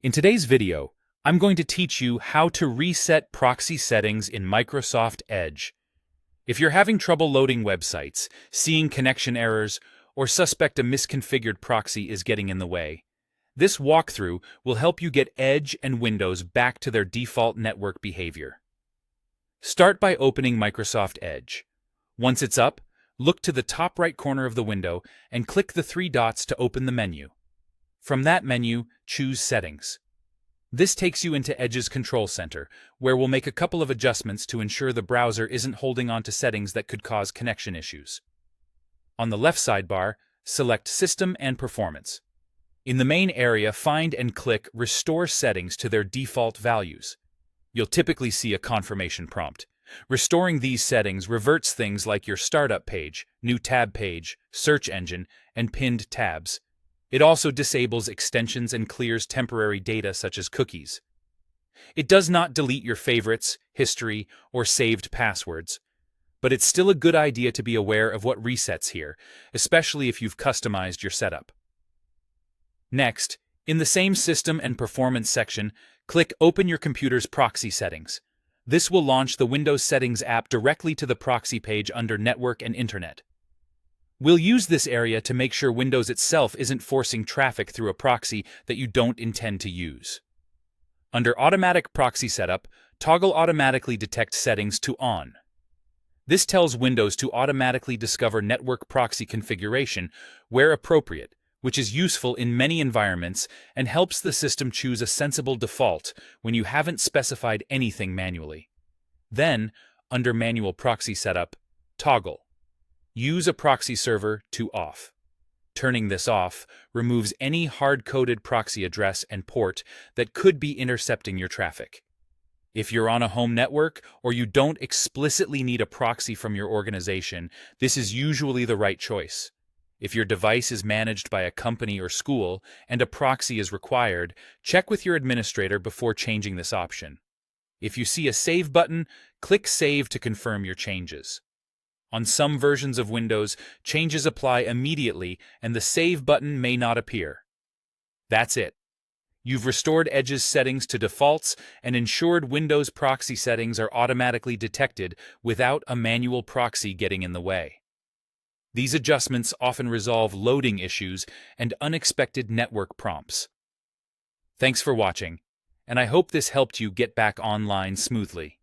In today's video, I'm going to teach you how to reset proxy settings in Microsoft Edge. If you're having trouble loading websites, seeing connection errors, or suspect a misconfigured proxy is getting in the way, this walkthrough will help you get Edge and Windows back to their default network behavior. Start by opening Microsoft Edge. Once it's up, look to the top right corner of the window and click the three dots to open the menu. From that menu, choose Settings. This takes you into Edge's Control Center, where we'll make a couple of adjustments to ensure the browser isn't holding on to settings that could cause connection issues. On the left sidebar, select System and Performance. In the main area, find and click Restore Settings to their default values. You'll typically see a confirmation prompt. Restoring these settings reverts things like your startup page, new tab page, search engine, and pinned tabs. It also disables extensions and clears temporary data such as cookies. It does not delete your favorites, history, or saved passwords, but it's still a good idea to be aware of what resets here, especially if you've customized your setup. Next, in the same System and Performance section, click Open your computer's proxy settings. This will launch the Windows Settings app directly to the proxy page under Network and Internet. We'll use this area to make sure Windows itself isn't forcing traffic through a proxy that you don't intend to use. Under Automatic Proxy Setup, toggle Automatically Detect Settings to On. This tells Windows to automatically discover network proxy configuration where appropriate, which is useful in many environments and helps the system choose a sensible default when you haven't specified anything manually. Then, under Manual Proxy Setup, toggle Use a proxy server to off. Turning this off removes any hard-coded proxy address and port that could be intercepting your traffic. If you're on a home network or you don't explicitly need a proxy from your organization, this is usually the right choice. If your device is managed by a company or school and a proxy is required, check with your administrator before changing this option. If you see a Save button, click Save to confirm your changes. On some versions of Windows, changes apply immediately and the Save button may not appear. That's it. You've restored Edge's settings to defaults and ensured Windows proxy settings are automatically detected without a manual proxy getting in the way. These adjustments often resolve loading issues and unexpected network prompts. Thanks for watching, and I hope this helped you get back online smoothly.